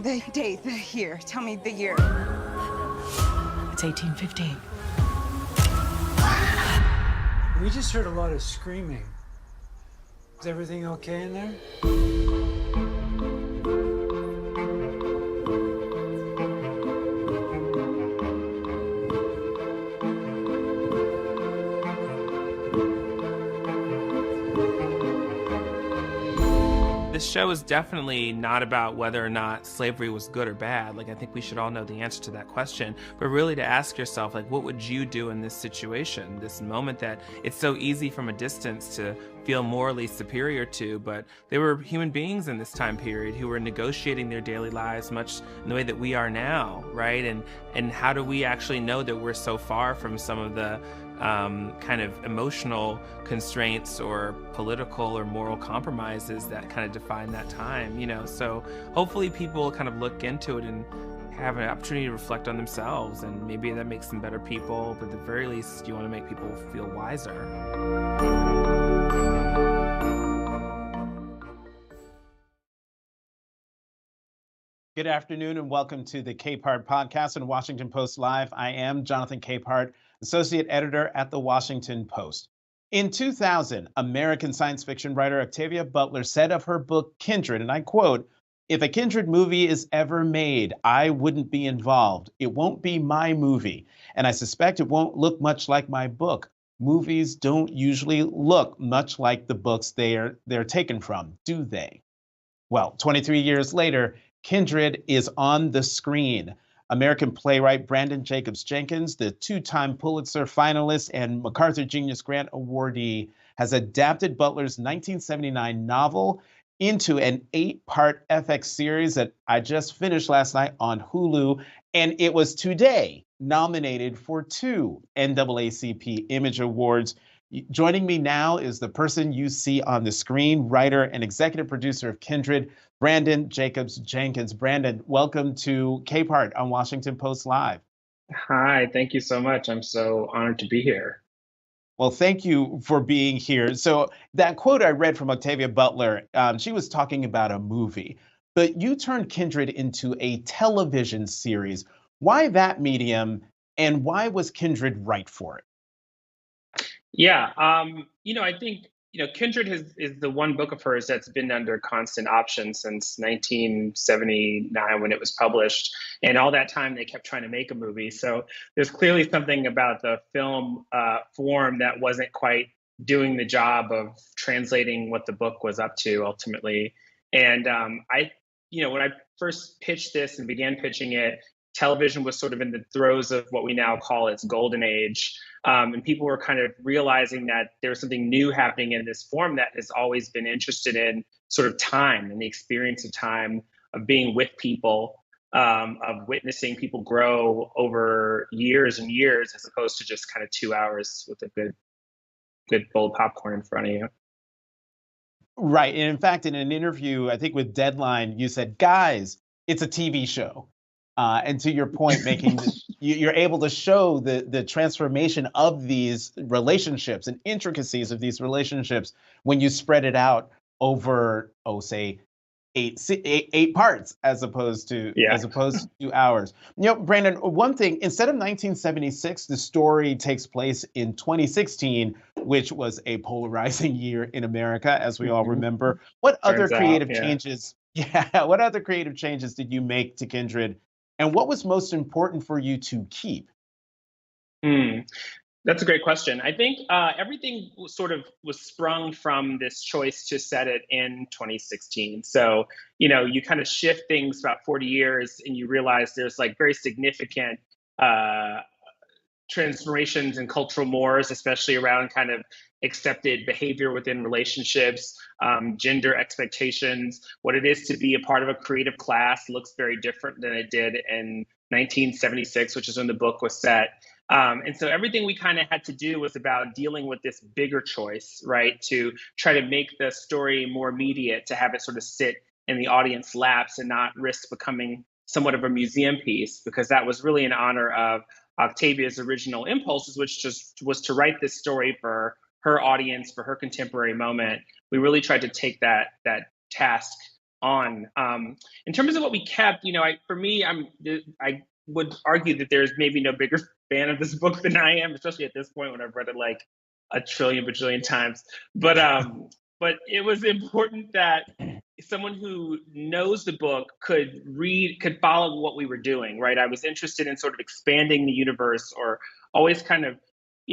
The date, the year. Tell me the year. It's 1815. We just heard a lot of screaming. Is everything okay in there? This show is definitely not about whether or not slavery was good or bad. Like, I think we should all know the answer to that question, but really to ask yourself, like, what would you do in this situation, this moment that it's so easy from a distance to feel morally superior to, but there were human beings in this time period who were negotiating their daily lives much in the way that we are now, right? And how do we actually know that we're so far from some of the kind of emotional constraints or political or moral compromises that kind of define that time, you know? So hopefully people kind of look into it and have an opportunity to reflect on themselves, and maybe that makes them better people, but at the very least, you want to make people feel wiser. Good afternoon and welcome to the Capehart podcast and Washington Post Live. I am Jonathan Capehart, associate editor at the Washington Post. In 2000, American science fiction writer Octavia Butler said of her book Kindred, and I quote, "If a Kindred movie is ever made, I wouldn't be involved. It won't be my movie, and I suspect it won't look much like my book. Movies don't usually look much like the books they're taken from, do they?" Well, 23 years later, Kindred is on the screen. American playwright Branden Jacobs-Jenkins, the two-time Pulitzer finalist and MacArthur Genius Grant awardee, has adapted Butler's 1979 novel into an 8-part FX series that I just finished last night on Hulu, and it was today nominated for 2 NAACP Image Awards. Joining me now is the person you see on the screen, writer and executive producer of Kindred, Branden Jacobs-Jenkins. Branden, welcome to Capehart on Washington Post Live. Hi, thank you so much. I'm so honored to be here. Well, thank you for being here. So that quote I read from Octavia Butler, she was talking about a movie, but you turned Kindred into a television series. Why that medium, and why was Kindred right for it? Yeah, I think, Kindred is the one book of hers that's been under constant option since 1979 when it was published. And all that time they kept trying to make a movie. So there's clearly something about the film form that wasn't quite doing the job of translating what the book was up to ultimately. And when I first pitched this and began pitching it, television was sort of in the throes of what we now call its golden age. And people were kind of realizing that there was something new happening in this form that has always been interested in sort of time and the experience of time, of being with people, of witnessing people grow over years and years, as opposed to just kind of 2 hours with a good bowl of popcorn in front of you. Right. And in fact, in an interview, I think with Deadline, you said, guys, it's a TV show. And to your point, you're able to show the transformation of these relationships and intricacies of these relationships when you spread it out over, say, eight parts as opposed to 2 hours. Branden, one thing, instead of 1976, the story takes place in 2016, which was a polarizing year in America, as we all remember. What other creative changes? Yeah, what other creative changes did you make to Kindred? And what was most important for you to keep? That's a great question. I think everything was sprung from this choice to set it in 2016. So, you kind of shift things about 40 years and you realize there's like very significant transformations and cultural mores, especially around kind of accepted behavior within relationships, gender expectations. What it is to be a part of a creative class looks very different than it did in 1976, which is when the book was set. And so everything we kind of had to do was about dealing with this bigger choice, right? To try to make the story more immediate, to have it sort of sit in the audience laps and not risk becoming somewhat of a museum piece, because that was really in honor of Octavia's original impulses, which just was to write this story for her audience, for her contemporary moment. We really tried to take that task on. In terms of what we kept, for me, I would argue that there's maybe no bigger fan of this book than I am, especially at this point when I've read it like a trillion bajillion times. But it was important that someone who knows the book could follow what we were doing, right? I was interested in sort of expanding the universe, or always kind of,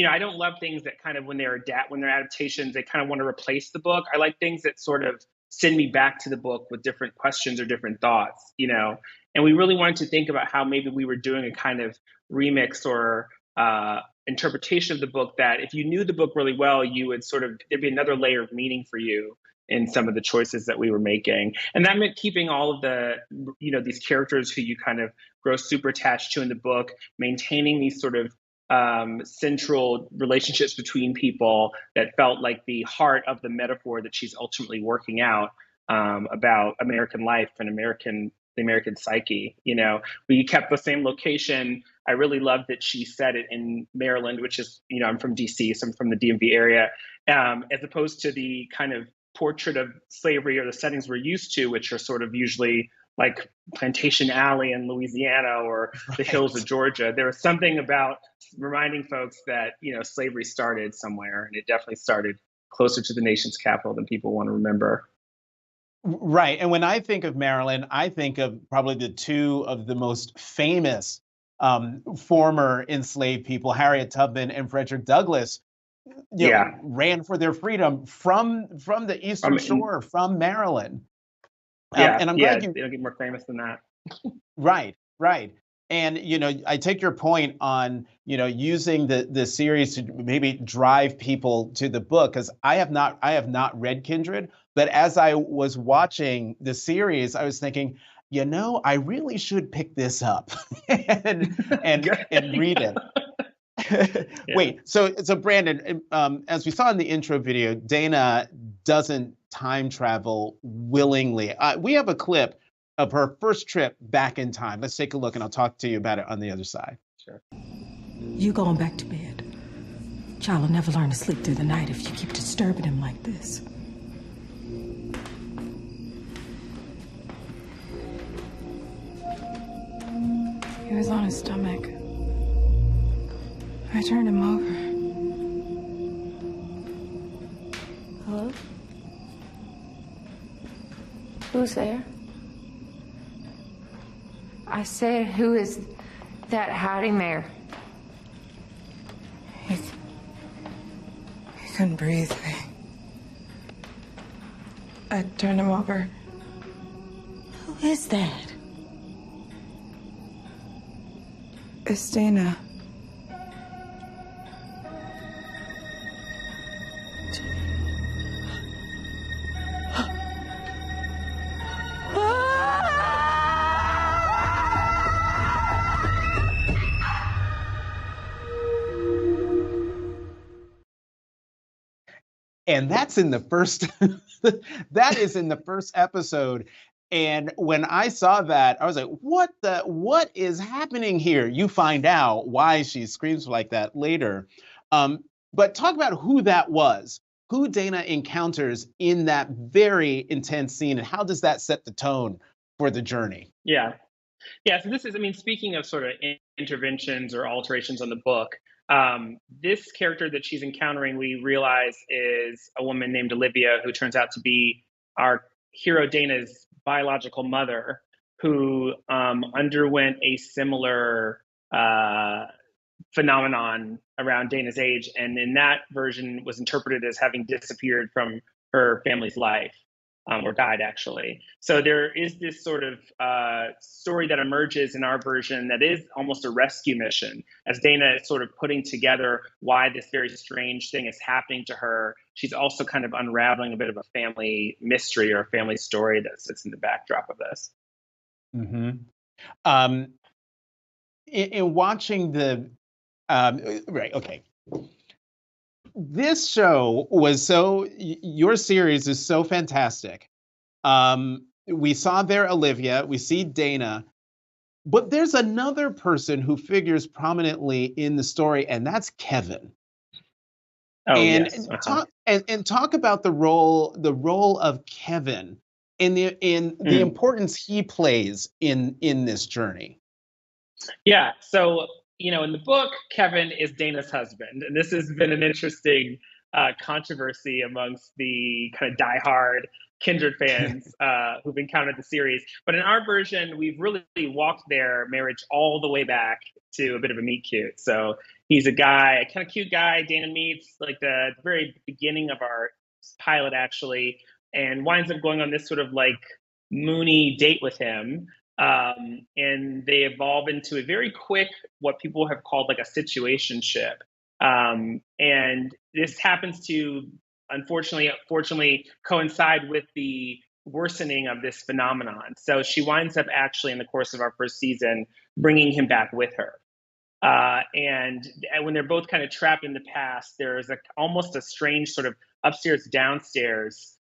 I don't love things that kind of when they're adaptations, they kind of want to replace the book. I like things that sort of send me back to the book with different questions or different thoughts, And we really wanted to think about how maybe we were doing a kind of remix or interpretation of the book that if you knew the book really well, you would there'd be another layer of meaning for you in some of the choices that we were making. And that meant keeping all of the, these characters who you kind of grow super attached to in the book, maintaining these sort of central relationships between people that felt like the heart of the metaphor that she's ultimately working out about American life and the American psyche. We kept the same location. I really loved that she set it in Maryland, which is, I'm from DC, so I'm from the DMV area, as opposed to the kind of portrait of slavery or the settings we're used to, which are sort of usually like Plantation Alley in Louisiana or the hills of Georgia. There was something about reminding folks that, slavery started somewhere, and it definitely started closer to the nation's capital than people want to remember. Right. And when I think of Maryland, I think of probably the two of the most famous former enslaved people, Harriet Tubman and Frederick Douglass, ran for their freedom from the Eastern Shore, from Maryland. And I'm glad they don't get more famous than that. Right. And, I take your point on, using the series to maybe drive people to the book, because I have not read Kindred, but as I was watching the series, I was thinking, I really should pick this up and read it. Wait, so Branden, as we saw in the intro video, Dana doesn't time travel willingly. We have a clip of her first trip back in time. Let's take a look, and I'll talk to you about it on the other side. Sure. You going back to bed. Child will never learn to sleep through the night if you keep disturbing him like this. He was on his stomach. I turned him over. Hello? Who's there? I said, who is that hiding there? He couldn't breathe. I turned him over. Who is that? It's Dana. And that's in the first, that is in the first episode. And when I saw that, I was like, what is happening here? You find out why she screams like that later. But talk about who that was, who Dana encounters in that very intense scene, and how does that set the tone for the journey? Yeah. So this is, speaking of sort of interventions or alterations on the book, this character that she's encountering, we realize is a woman named Olivia, who turns out to be our hero Dana's biological mother, who underwent a similar phenomenon around Dana's age, and in that version was interpreted as having disappeared from her family's life, or died actually. So there is this sort of story that emerges in our version that is almost a rescue mission, as Dana is sort of putting together why this very strange thing is happening to her. She's also kind of unraveling a bit of a family mystery or a family story that sits in the backdrop of this. Mm-hmm. In watching the right, okay. This show was your series is so fantastic. We saw there Olivia, we see Dana, but there's another person who figures prominently in the story, and that's Kevin. Oh, and yes. talk about the role of Kevin in the importance he plays in this journey. Yeah. So, in the book, Kevin is Dana's husband. And this has been an interesting controversy amongst the kind of diehard Kindred fans who've encountered the series. But in our version, we've really walked their marriage all the way back to a bit of a meet cute. So he's a kind of cute guy Dana meets like the very beginning of our pilot, actually, and winds up going on this sort of like moony date with him. And they evolve into a very quick, what people have called like a situationship. And this happens to, unfortunately, coincide with the worsening of this phenomenon. So she winds up actually in the course of our first season, bringing him back with her. And when they're both kind of trapped in the past, there's almost a strange sort of upstairs, downstairs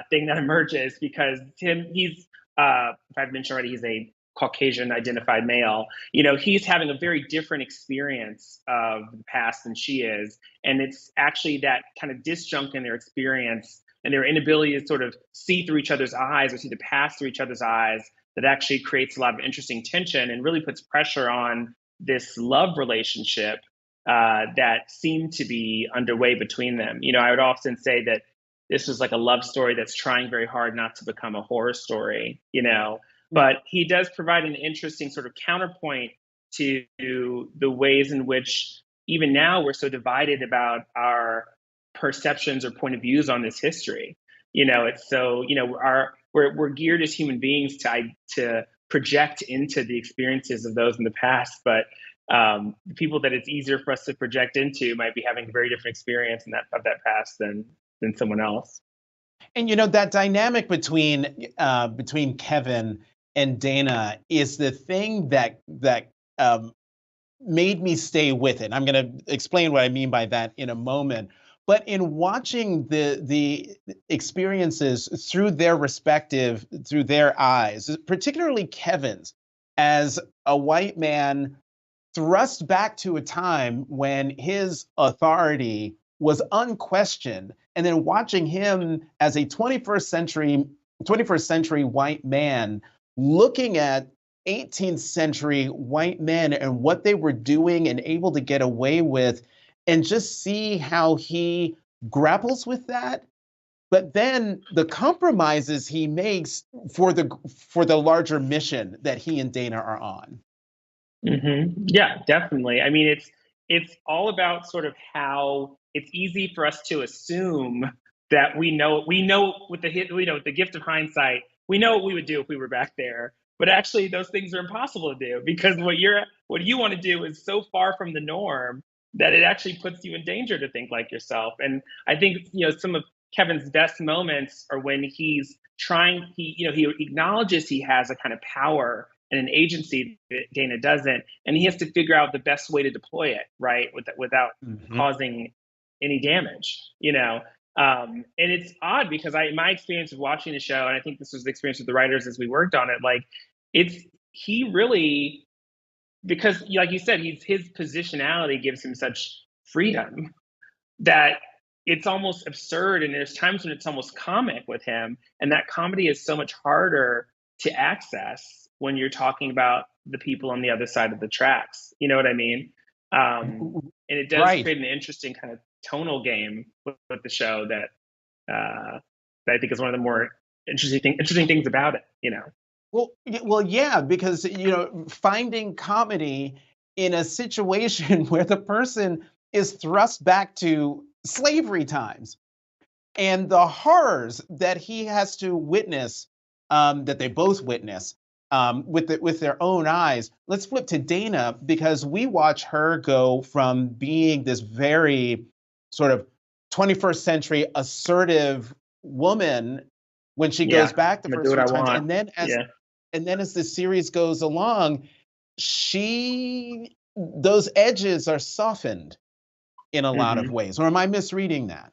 thing that emerges because he's, if I've mentioned already, he's a Caucasian identified male. He's having a very different experience of the past than she is. And it's actually that kind of disjunct in their experience and their inability to sort of see through each other's eyes or see the past through each other's eyes that actually creates a lot of interesting tension and really puts pressure on this love relationship that seemed to be underway between them. I would often say that this was like a love story that's trying very hard not to become a horror story, but he does provide an interesting sort of counterpoint to the ways in which even now we're so divided about our perceptions or point of views on this history. It's so, we're geared as human beings to project into the experiences of those in the past, but the people that it's easier for us to project into might be having a very different experience of that past than someone else. And that dynamic between Kevin and Dana is the thing that made me stay with it. I'm going to explain what I mean by that in a moment. But in watching the experiences through their eyes, particularly Kevin's, as a white man thrust back to a time when his authority was unquestioned, and then watching him as a 21st century white man looking at 18th century white men and what they were doing and able to get away with, and just see how he grapples with that, but then the compromises he makes for the larger mission that he and Dana are on. Mm-hmm. Yeah, definitely. I mean, it's all about sort of how it's easy for us to assume that we know with the gift of hindsight, we know what we would do if we were back there. But actually, those things are impossible to do because what you want to do is so far from the norm that it actually puts you in danger to think like yourself. And I think some of Kevin's best moments are when he acknowledges he has a kind of power and an agency that Dana doesn't, and he has to figure out the best way to deploy it, right, without causing any damage, and it's odd because my experience of watching the show, and I think this was the experience of the writers as we worked on it, like he really, because like you said, his positionality gives him such freedom that it's almost absurd, and there's times when it's almost comic with him, and that comedy is so much harder to access when you're talking about the people on the other side of the tracks. You know what I mean? And it does create an interesting kind of tonal game with the show that I think is one of the more interesting things about it. Well, yeah, because finding comedy in a situation where the person is thrust back to slavery times and the horrors that he has to witness, that they both witness with their own eyes. Let's flip to Dana, because we watch her go from being this very sort of 21st century assertive woman when she goes back the first few times, and then as the series goes along, those edges are softened in a lot of ways. Or am I misreading that?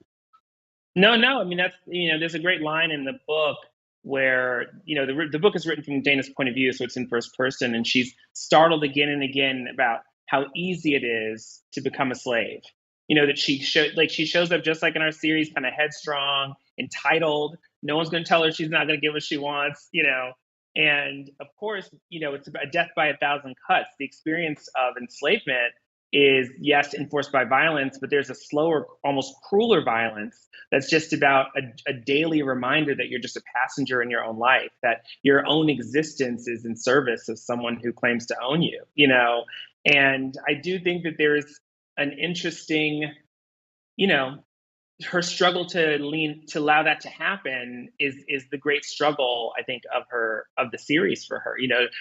No. I mean, that's there's a great line in the book where the book is written from Dana's point of view, so it's in first person, and she's startled again and again about how easy it is to become a slave. That she shows up just like in our series, kind of headstrong, entitled, No one's going to tell her she's not going to get what she wants, And of course, it's about death by 1,000 cuts. The experience of enslavement is, yes, enforced by violence, but there's a slower, almost crueler violence that's just about a daily reminder that you're just a passenger in your own life, that your own existence is in service of someone who claims to own you, And I do think that there's an interesting, her struggle to allow that to happen is the great struggle, I think, of the series for her.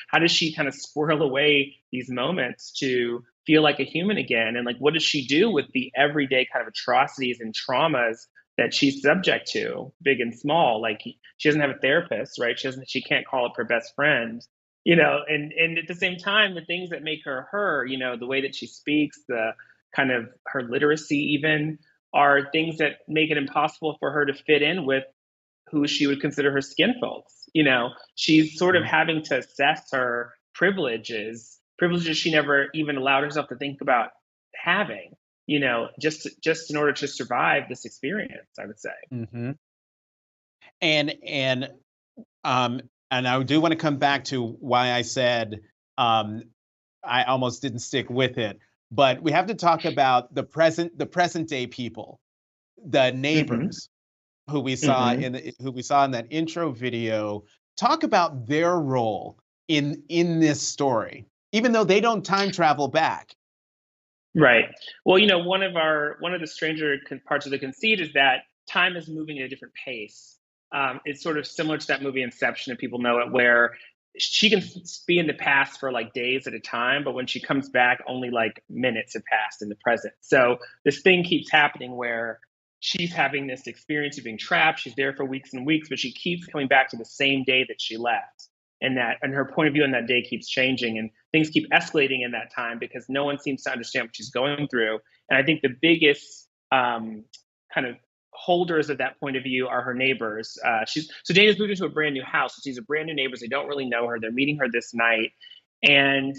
How does she kind of squirrel away these moments to feel like a human again? And like, what does she do with the everyday kind of atrocities and traumas that she's subject to, big and small? Like, she doesn't have a therapist, right? She can't call up her best friend, and at the same time, the things that make her her, the way that she speaks, the kind of her literacy even, are things that make it impossible for her to fit in with who she would consider her skin folks. She's sort of having to assess her privileges she never even allowed herself to think about having, just in order to survive this experience, I would say. Mm-hmm. And I do want to come back to why I said I almost didn't stick with it. But we have to talk about the present day people, the neighbors who we saw in that intro video. Talk about their role in this story, even though they don't time travel back. Right. Well, one of the stranger parts of the conceit is that time is moving at a different pace. It's sort of similar to that movie Inception, if people know it, where she can be in the past for like days at a time, but when she comes back, only like minutes have passed in the present. So this thing keeps happening where she's having this experience of being trapped. She's there for weeks and weeks, but she keeps coming back to the same day that she left. And her point of view on that day keeps changing, and things keep escalating in that time because no one seems to understand what she's going through. And I think the biggest kind of holders of that point of view are her neighbors. So Dana's moved into a brand new house. So she's a brand new neighbors. They don't really know her. They're meeting her this night. And,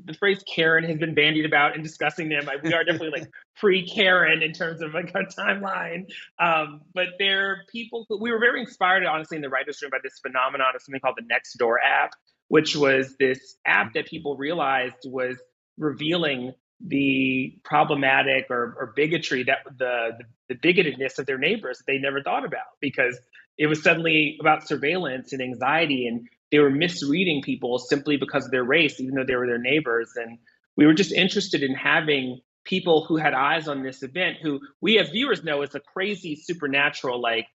the phrase Karen has been bandied about in discussing them. We are definitely like pre-Karen in terms of like our timeline. But they're people who we were very inspired, honestly, in the writer's room by this phenomenon of something called the Nextdoor app, which was this app that people realized was revealing the problematic or bigotry that the bigotedness of their neighbors that they never thought about, because it was suddenly about surveillance and anxiety, and they were misreading people simply because of their race, even though they were their neighbors. And we were just interested in having people who had eyes on this event, who we as viewers know is a crazy, supernatural, like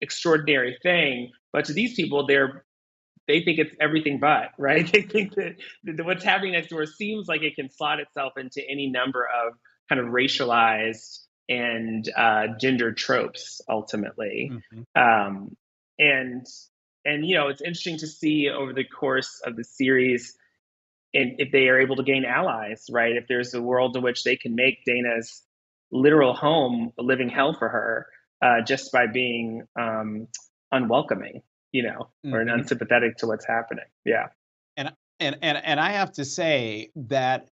extraordinary thing. But to these people, they think it's everything but, right? They think that what's happening next door seems like it can slot itself into any number of kind of racialized and gender tropes, ultimately. And it's interesting to see over the course of the series, and if they are able to gain allies, right? If there's a world in which they can make Dana's literal home a living hell for her, just by being unwelcoming, or unsympathetic to what's happening. Yeah. And I have to say that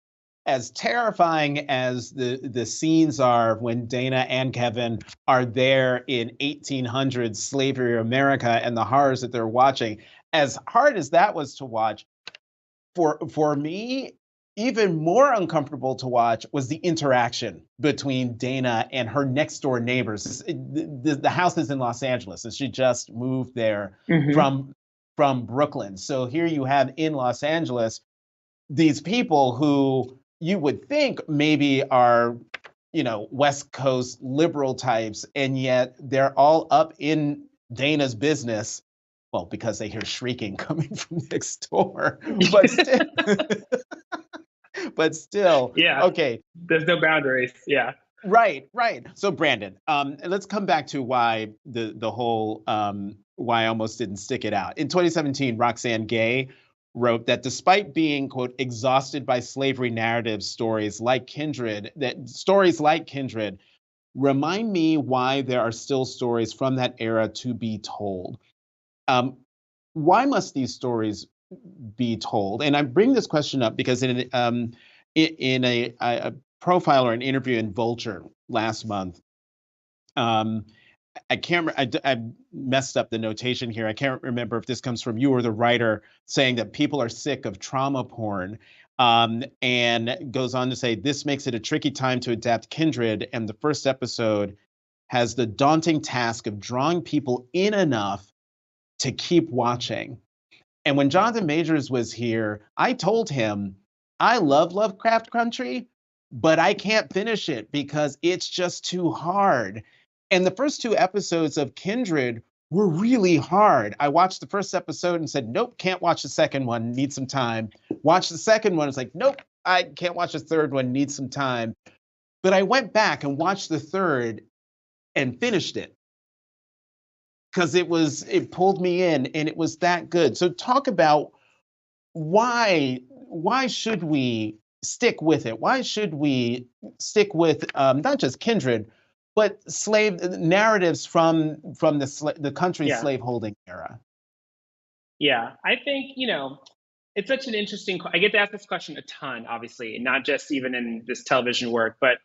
as terrifying as the scenes are when Dana and Kevin are there in 1800s slavery America and the horrors that they're watching, as hard as that was to watch, for me, even more uncomfortable to watch was the interaction between Dana and her next door neighbors. The house is in Los Angeles, and she just moved there from Brooklyn. So here you have in Los Angeles these people who you would think maybe are, West Coast liberal types, and yet they're all up in Dana's business. Well, because they hear shrieking coming from next door, but still, yeah. Okay. There's no boundaries. Yeah. Right. So Branden, let's come back to why the whole why I almost didn't stick it out. In 2017, Roxane Gay wrote that despite being, quote, exhausted by slavery narrative stories like Kindred, remind me why there are still stories from that era to be told. Why must these stories be told? And I bring this question up because in a profile or an interview in Vulture last month, I can't. I messed up the notation here. I can't remember if this comes from you or the writer saying that people are sick of trauma porn, and goes on to say this makes it a tricky time to adapt Kindred, and the first episode has the daunting task of drawing people in enough to keep watching. And when Jonathan Majors was here, I told him I love Lovecraft Country, but I can't finish it because it's just too hard. And the first two episodes of Kindred were really hard. I watched the first episode and said, nope, can't watch the second one, need some time. Watch the second one, it's like, nope, I can't watch the third one, need some time. But I went back and watched the third and finished it because it pulled me in and it was that good. So talk about why should we stick with it? Why should we stick with not just Kindred, but slave narratives from the country's slaveholding era? Yeah, I think, it's such an interesting, I get to ask this question a ton, obviously, not just even in this television work, but,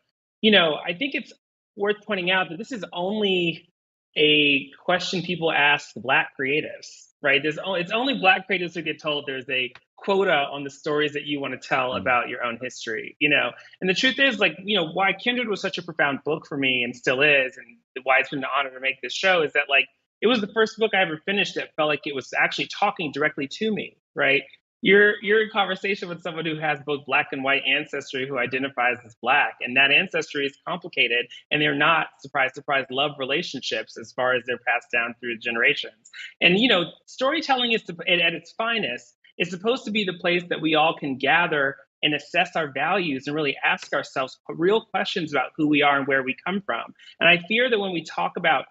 I think it's worth pointing out that this is only a question people ask Black creatives, right? It's only Black creatives who get told there's a quota on the stories that you want to tell about your own history, And the truth is, why Kindred was such a profound book for me and still is, and why it's been an honor to make this show is that, it was the first book I ever finished that felt like it was actually talking directly to me, right? You're in conversation with someone who has both Black and white ancestry, who identifies as Black, and that ancestry is complicated, and they're not, surprise, surprise, love relationships as far as they're passed down through generations. And storytelling is at its finest is supposed to be the place that we all can gather and assess our values and really ask ourselves real questions about who we are and where we come from. And I fear that when we talk about,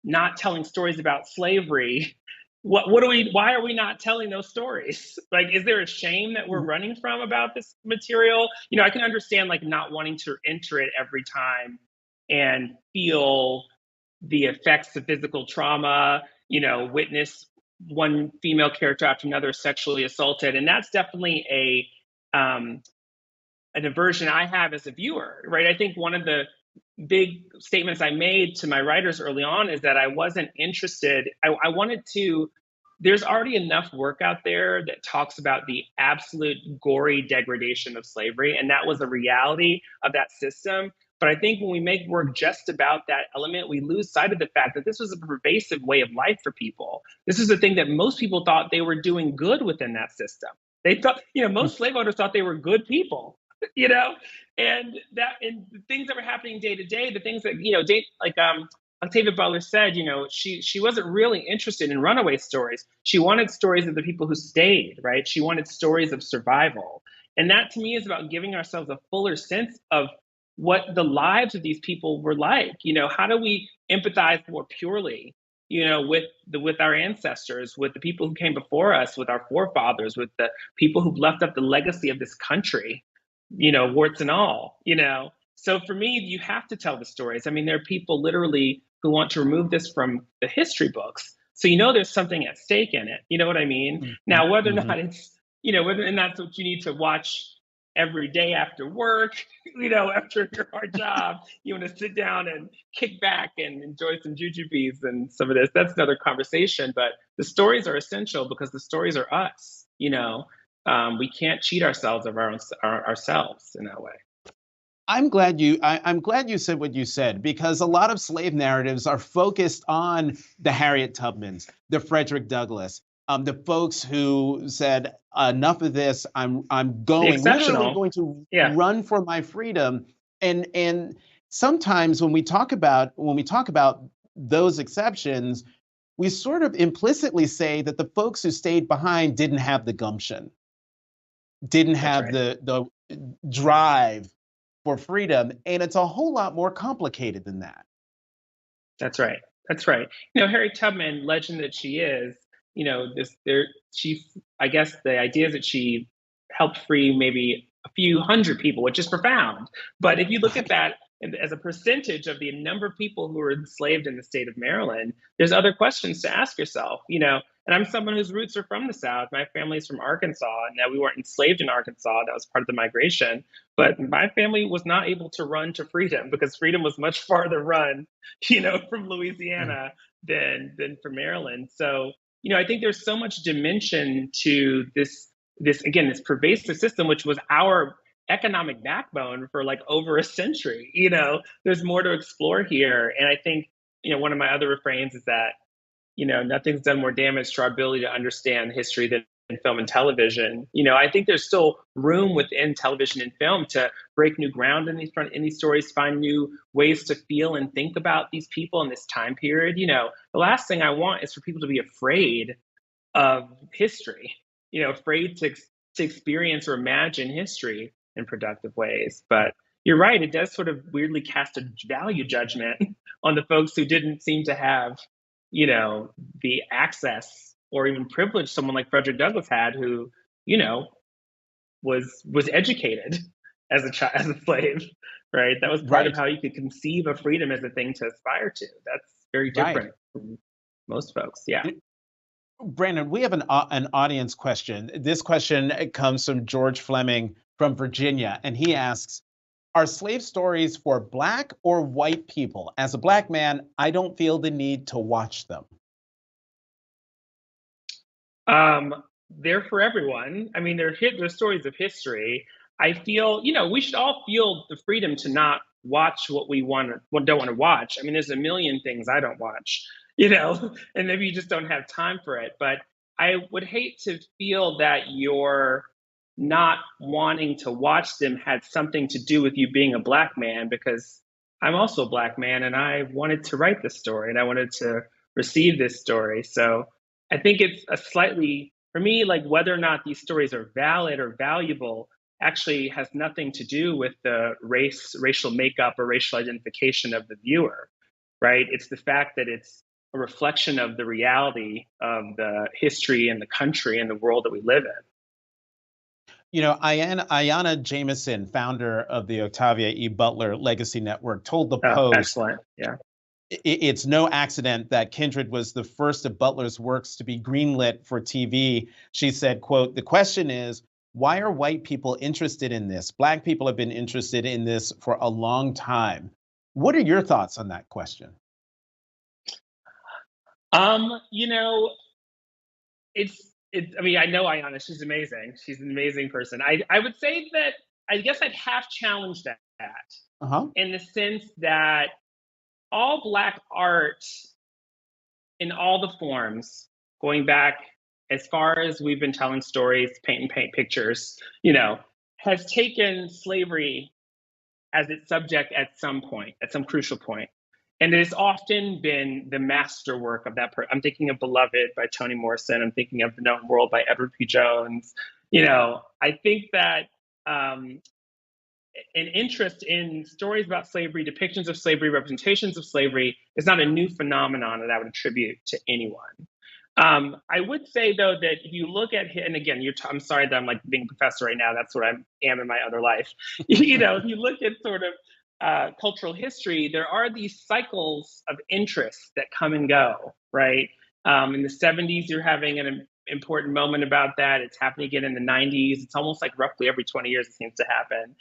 not telling stories about slavery, why are we not telling those stories? Is there a shame that we're running from about this material? I can understand not wanting to enter it every time and feel the effects of physical trauma, witness one female character after another sexually assaulted. And that's definitely an aversion I have as a viewer, right? I think one of the big statements I made to my writers early on is that I wasn't interested. I wanted to, there's already enough work out there that talks about the absolute gory degradation of slavery. And that was a reality of that system. But I think when we make work just about that element, we lose sight of the fact that this was a pervasive way of life for people. This is the thing that most people thought they were doing good within that system. They thought, most slave owners thought they were good people, and the things that were happening day to day, the things that, Octavia Butler said, she wasn't really interested in runaway stories. She wanted stories of the people who stayed, right? She wanted stories of survival. And that to me is about giving ourselves a fuller sense of what the lives of these people were like. How do we empathize more purely, with our ancestors, with the people who came before us, with our forefathers, with the people who've left up the legacy of this country, warts and all, So for me, you have to tell the stories. I mean, there are people literally who want to remove this from the history books. So, there's something at stake in it. You know what I mean? Mm-hmm. Now, whether or not it's, and that's what you need to watch every day after work, after your hard job, you want to sit down and kick back and enjoy some jujubes and some of this. That's another conversation. But the stories are essential because the stories are us. We can't cheat ourselves of ourselves in that way. I'm glad you said what you said, because a lot of slave narratives are focused on the Harriet Tubmans, the Frederick Douglass, the folks who said enough of this. I'm literally going to run for my freedom. And sometimes when we talk about those exceptions, we sort of implicitly say that the folks who stayed behind didn't have the gumption, didn't have the drive for freedom. And it's a whole lot more complicated than that. That's right. Harriet Tubman, legend that she is, I guess the idea is that she helped free maybe a few hundred people, which is profound. But if you look at that as a percentage of the number of people who were enslaved in the state of Maryland, there's other questions to ask yourself, and I'm someone whose roots are from the South. My family's from Arkansas. Now, we weren't enslaved in Arkansas. That was part of the migration. But my family was not able to run to freedom because freedom was much farther run, from Louisiana than from Maryland. So, I think there's so much dimension to this pervasive system, which was our economic backbone for like over a century. There's more to explore here. And I think, one of my other refrains is that, nothing's done more damage to our ability to understand history than film and television. I think there's still room within television and film to break new ground in these stories, find new ways to feel and think about these people in this time period. The last thing I want is for people to be afraid of history, afraid to experience or imagine history in productive ways. But you're right, it does sort of weirdly cast a value judgment on the folks who didn't seem to have the access or even privilege someone like Frederick Douglass had, who, was educated as a slave, right? That was part of how you could conceive of freedom as a thing to aspire to. That's very different from most folks. Yeah. Branden, we have an audience question. This question comes from George Fleming from Virginia, and he asks, are slave stories for Black or white people? As a Black man, I don't feel the need to watch them. They're for everyone. I mean, they're stories of history. I feel, we should all feel the freedom to not watch what we don't want to watch. I mean, there's a million things I don't watch, and maybe you just don't have time for it. But I would hate to feel that your not wanting to watch them had something to do with you being a Black man, because I'm also a Black man and I wanted to write this story and I wanted to receive this story. So I think it's for me, like whether or not these stories are valid or valuable actually has nothing to do with the racial makeup or racial identification of the viewer, right? It's the fact that it's a reflection of the reality of the history and the country and the world that we live in. Ayanna Jameson, founder of the Octavia E. Butler Legacy Network, told the Post, excellent. Yeah. It's no accident that Kindred was the first of Butler's works to be greenlit for TV. She said, quote, "The question is, why are white people interested in this? Black people have been interested in this for a long time." What are your thoughts on that question? I know Ayanna, she's amazing. She's an amazing person. I would say that I guess I'd half challenge that in the sense that all Black art in all the forms, going back as far as we've been telling stories, paint pictures, has taken slavery as its subject at some point, at some crucial point. And it has often been the masterwork of that. I'm thinking of Beloved by Toni Morrison. I'm thinking of The Known World by Edward P. Jones. I think that an interest in stories about slavery, depictions of slavery, representations of slavery is not a new phenomenon that I would attribute to anyone. I would say, though, that if you look at and again, I'm sorry that I'm like being a professor right now. That's what I am in my other life. If you look at sort of cultural history, there are these cycles of interest that come and go, right? In the 70s, you're having an important moment about that. It's happening again in the 90s. It's almost like roughly every 20 years it seems to happen.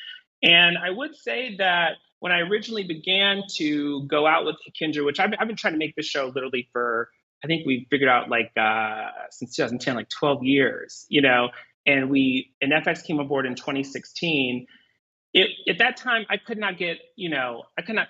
And I would say that when I originally began to go out with Kindred, which I've been trying to make this show literally for, I think we figured out since 2010, like 12 years, and FX came aboard in 2016. At that time, I could not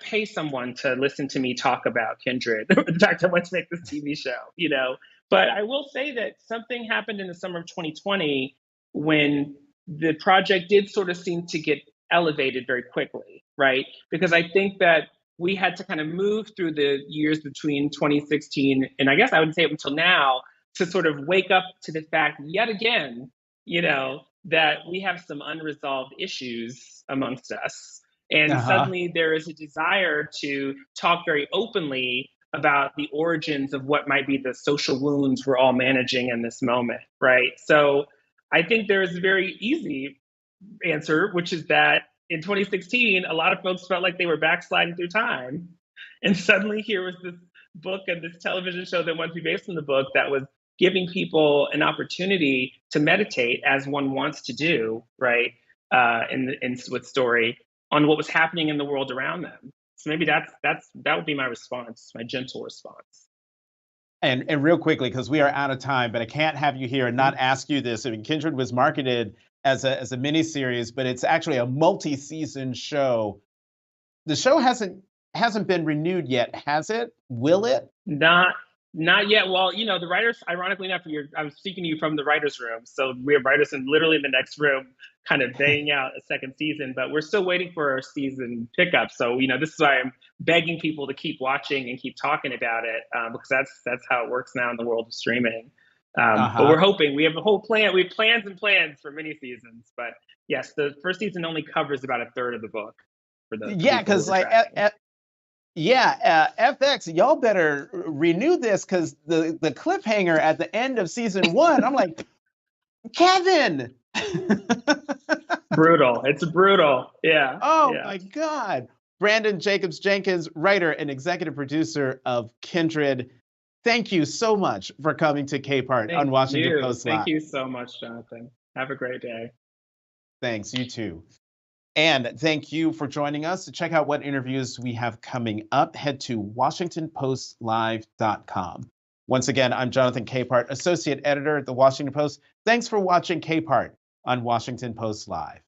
pay someone to listen to me talk about Kindred. In fact, I wanted to make this TV show, But I will say that something happened in the summer of 2020 when the project did sort of seem to get elevated very quickly, right? Because I think that we had to kind of move through the years between 2016 and I guess I would say up until now to sort of wake up to the fact yet again, that we have some unresolved issues amongst us. And suddenly there is a desire to talk very openly about the origins of what might be the social wounds we're all managing in this moment, right? So I think there's a very easy answer, which is that in 2016, a lot of folks felt like they were backsliding through time. And suddenly here was this book and this television show that wanted to be based on the book that was giving people an opportunity to meditate as one wants to do, right? With story on what was happening in the world around them. So maybe that would be my response, my gentle response. And real quickly, because we are out of time, but I can't have you here and not ask you this. I mean, Kindred was marketed as a miniseries, but it's actually a multi-season show. The show hasn't been renewed yet, has it? Will it? Not yet. Well, the writers, ironically enough, I'm speaking to you from the writers' room. So we have writers literally in the next room kind of banging out a second season, but we're still waiting for our season pickup. So, this is why I'm begging people to keep watching and keep talking about it, because that's how it works now in the world of streaming. But we're hoping, we have a whole plan. We have plans and plans for mini seasons. But yes, the first season only covers about a third of the book. Because FX, y'all better renew this, because the cliffhanger at the end of season 1, I'm like, Kevin. Brutal. It's brutal. Yeah. Oh my God. Branden Jacobs-Jenkins, writer and executive producer of Kindred. Thank you so much for coming to Capehart on Washington Post Live. Thank you so much, Jonathan. Have a great day. Thanks, you too. And thank you for joining us. To check out what interviews we have coming up, head to WashingtonPostLive.com. Once again, I'm Jonathan Capehart, associate editor at the Washington Post. Thanks for watching Capehart on Washington Post Live.